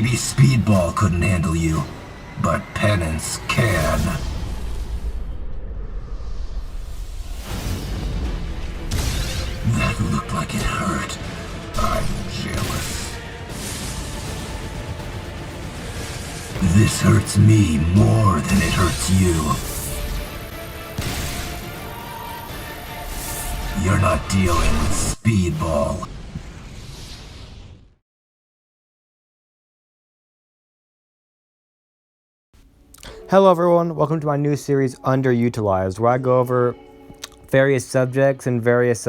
Maybe Speedball couldn't handle you, but Penance can. That looked like it hurt. I'm jealous. This hurts me more than it hurts you. You're not dealing with Speedball. Hello everyone, welcome to my new series, UnderUtilized, where I go over various subjects and various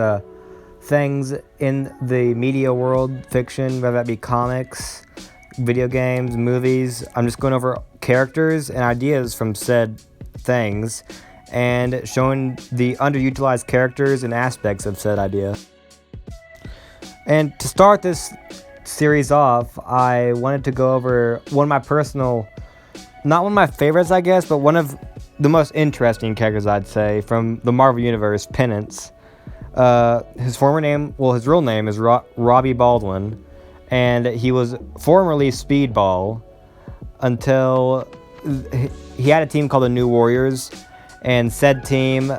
things in the media world, fiction, whether that be comics, video games, movies. I'm just going over characters and ideas from said things and showing the underutilized characters and aspects of said idea. And to start this series off, I wanted to go over one of my personal, not one of my favorites, I guess, but one of the most interesting characters, I'd say, from the Marvel Universe, Penance. His real name is Robbie Baldwin, and he was formerly Speedball until he had a team called the New Warriors, and said team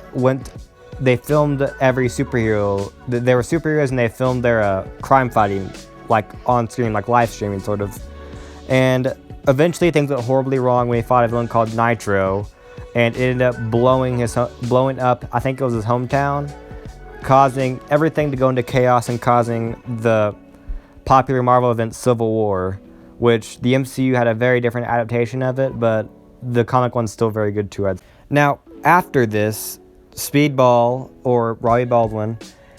they filmed every superhero. They were superheroes, and they filmed their crime fighting, like on screen, like live streaming, sort of. And eventually things went horribly wrong when he fought a villain called Nitro, and it ended up blowing up, I think it was his hometown, causing everything to go into chaos and causing the popular Marvel event Civil War, which the MCU had a very different adaptation of it, but the comic one's still very good too. Now, after this, Speedball, or Robbie Baldwin,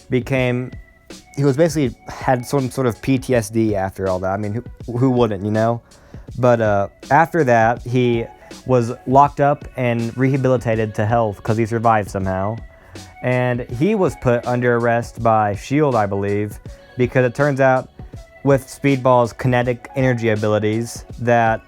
he was basically had some sort of PTSD after all that. I mean, who wouldn't, you know? But after that, he was locked up and rehabilitated to health because he survived somehow. And he was put under arrest by S.H.I.E.L.D., I believe, because it turns out with Speedball's kinetic energy abilities that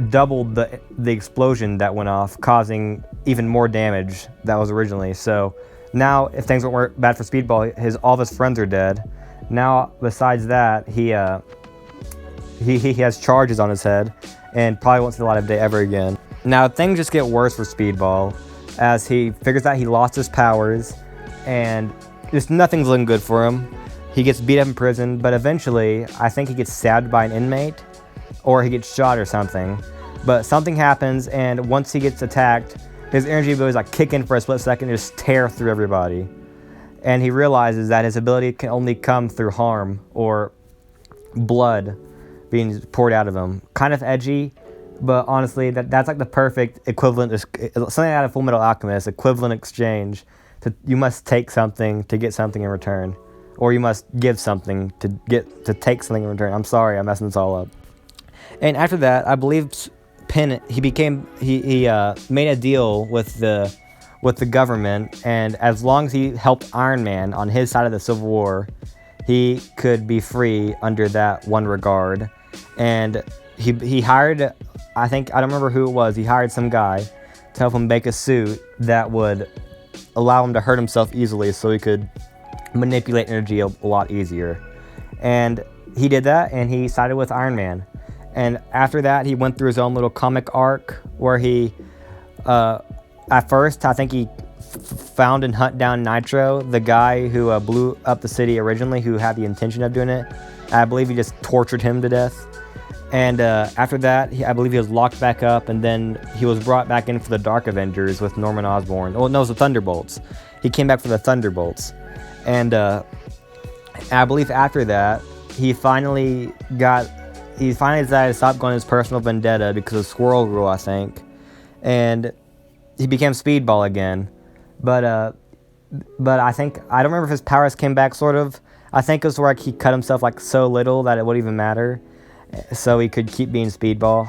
doubled the explosion that went off, causing even more damage that was originally. So now, if things weren't bad for Speedball, all of his friends are dead. Now, besides that, he has charges on his head and probably won't see the light of day ever again. Now, things just get worse for Speedball as he figures out he lost his powers and just nothing's looking good for him. He gets beat up in prison, but eventually, I think he gets stabbed by an inmate or he gets shot or something. But something happens, and once he gets attacked, his energy abilities like kick in for a split second and just tear through everybody. And he realizes that his ability can only come through harm or blood being poured out of him. Kind of edgy, but honestly, that's like the perfect equivalent, something out of Full Metal Alchemist, equivalent exchange. You must take something to get something in return, or you must give something to take something in return. I'm sorry, I'm messing this all up. And after that, I believe he made a deal with the government, and as long as he helped Iron Man on his side of the Civil War, he could be free under that one regard. And he hired, I don't remember who it was, he hired some guy to help him make a suit that would allow him to hurt himself easily so he could manipulate energy a lot easier. And he did that, and he sided with Iron Man. And after that, he went through his own little comic arc where he, at first, I think he found and hunt down Nitro, the guy who blew up the city originally, who had the intention of doing it. I believe he just tortured him to death. And after that, I believe he was locked back up, and then he was brought back in for the Dark Avengers with Norman Osborn. Oh, no, it was the Thunderbolts. He came back for the Thunderbolts. And I believe after that, he finally decided to stop going his personal vendetta because of Squirrel Girl, I think. And he became Speedball again. But I think, I don't remember if his powers came back, sort of. I think it was where he cut himself like so little that it wouldn't even matter, so he could keep being Speedball.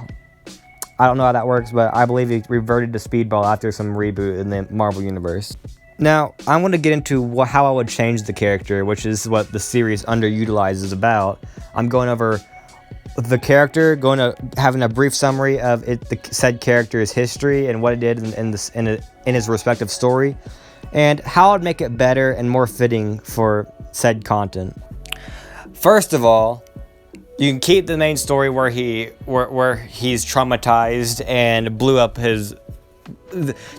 I don't know how that works, but I believe he reverted to Speedball after some reboot in the Marvel Universe. Now, I want to get into how I would change the character, which is what the series UnderUtilized is about. I'm going over the character, having a brief summary of the said character's history and what it did in his respective story, and how I'd make it better and more fitting for said content. First of all, You can keep the main story where he's traumatized and blew up his.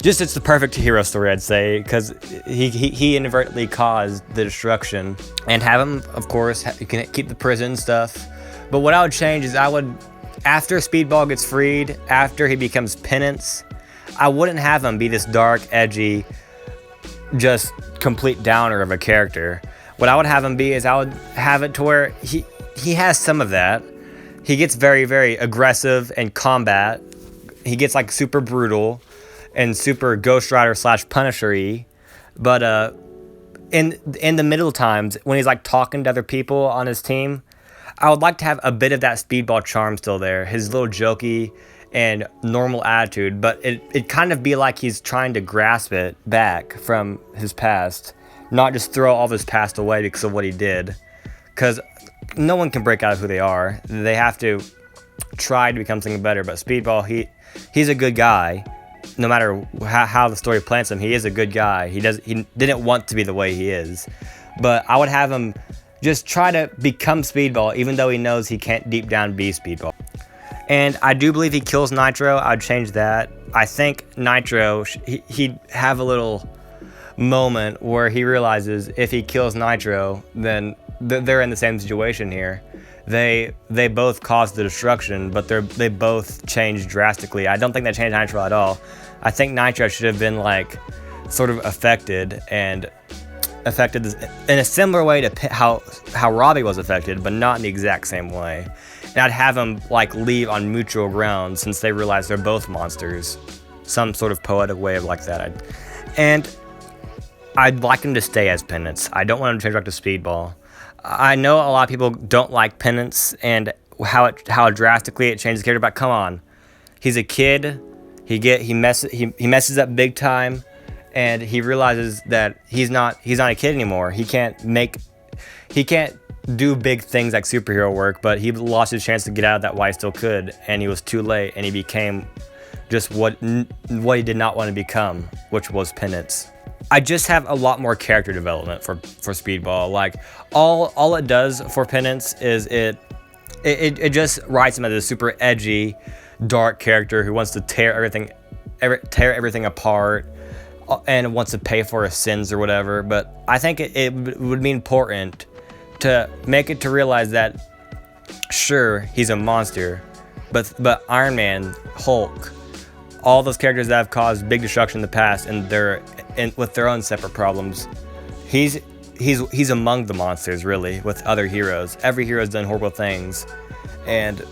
Just it's the perfect hero story, I'd say, because he inadvertently caused the destruction. And have him, of course, you can keep the prison stuff. But what I would change is after Speedball gets freed, after he becomes Penance, I wouldn't have him be this dark, edgy, just complete downer of a character. What I would have him be is I would have it to where he has some of that. He gets very, very aggressive in combat. He gets like super brutal and super Ghost Rider / Punisher-y. But in the middle times, when he's like talking to other people on his team, I would like to have a bit of that Speedball charm still there. His little jokey and normal attitude, but it kind of be like he's trying to grasp it back from his past, not just throw all of his past away because of what he did. Because no one can break out of who they are. They have to try to become something better. But Speedball, he's a good guy. No matter how the story plants him, he is a good guy. He didn't want to be the way he is. But I would have him just try to become Speedball, even though he knows he can't deep down be Speedball. And I do believe he kills Nitro. I'd change that. I think Nitro, he'd have a little moment where he realizes if he kills Nitro, then they're in the same situation here. They both caused the destruction, but they both changed drastically. I don't think they changed Nitro at all. I think Nitro should have been like sort of affected in a similar way to how Robbie was affected, but not in the exact same way. And I'd have him like leave on mutual ground since they realize they're both monsters. Some sort of poetic way of like that. And I'd like him to stay as Penance. I don't want him to change back to Speedball. I know a lot of people don't like Penance and how drastically it changes the character, but come on. He's a kid. He messes up big time, and he realizes that he's not a kid anymore. He can't do big things like superhero work, but he lost his chance to get out of that while he still could, and he was too late, and he became just what he did not want to become, which was Penance. I just have a lot more character development for Speedball. Like all it does for Penance is it just writes him as a super edgy, dark character who wants to tear everything apart and wants to pay for his sins or whatever. But I think it would be important to make it to realize that sure, he's a monster, but Iron Man, Hulk, all those characters that have caused big destruction in the past and with their own separate problems, he's among the monsters really with other heroes. Every hero's done horrible things, and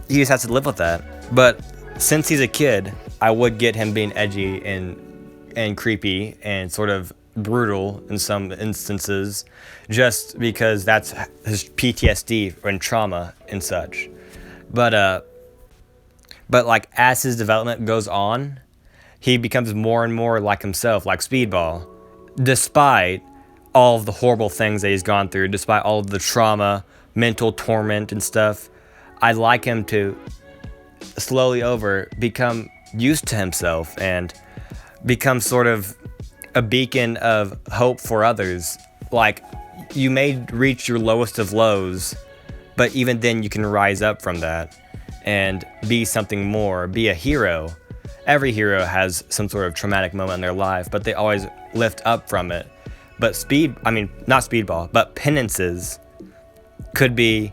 he just has to live with that. But since he's a kid, I would get him being edgy and creepy and sort of brutal in some instances, just because that's his PTSD and trauma and such. But like as his development goes on, he becomes more and more like himself, like Speedball, despite all of the horrible things that he's gone through, despite all of the trauma, mental torment and stuff. I'd like him to slowly become used to himself and become sort of a beacon of hope for others. Like, you may reach your lowest of lows, but even then you can rise up from that and be something more, be a hero. Every hero has some sort of traumatic moment in their life, but they always lift up from it. But not Speedball, but Penance's could be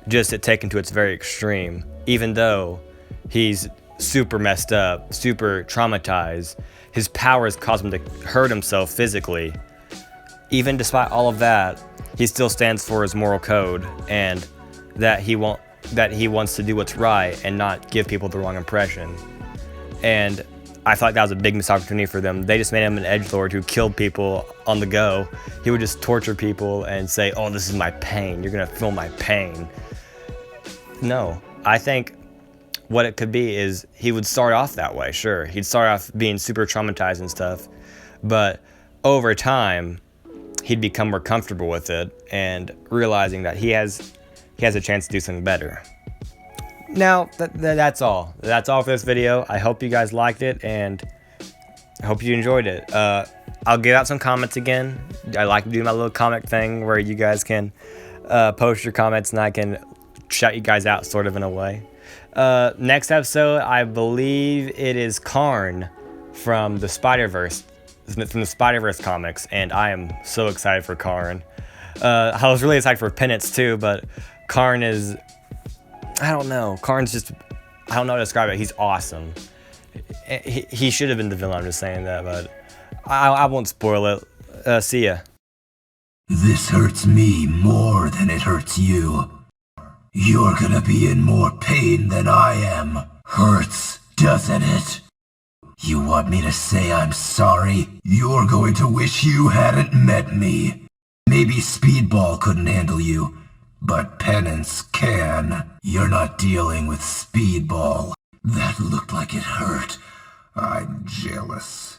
just it taken to its very extreme. Even though he's super messed up, super traumatized, his powers cause him to hurt himself physically. Even despite all of that, he still stands for his moral code and that he wants to do what's right and not give people the wrong impression. And I thought that was a big missed opportunity for them. They just made him an edgelord who killed people on the go. He would just torture people and say, "Oh, this is my pain. You're gonna feel my pain." No, I think what it could be is he would start off that way. Sure, he'd start off being super traumatized and stuff, but over time, he'd become more comfortable with it and realizing that he has a chance to do something better. Now, that's all. That's all for this video. I hope you guys liked it, and I hope you enjoyed it. I'll give out some comments again. I like to do my little comment thing where you guys can post your comments, and I can shut you guys out sort of in a way. Next episode, I believe it is Karn from the Spider-Verse comics, and I am so excited for Karn. I was really excited for Penance too, but Karn is, I don't know. Karn's just, I don't know how to describe it. He's awesome. He should have been the villain, I'm just saying that, but I won't spoil it. See ya. This hurts me more than it hurts you. You're gonna be in more pain than I am. Hurts, doesn't it? You want me to say I'm sorry? You're going to wish you hadn't met me. Maybe Speedball couldn't handle you, but Penance can. You're not dealing with Speedball. That looked like it hurt. I'm jealous.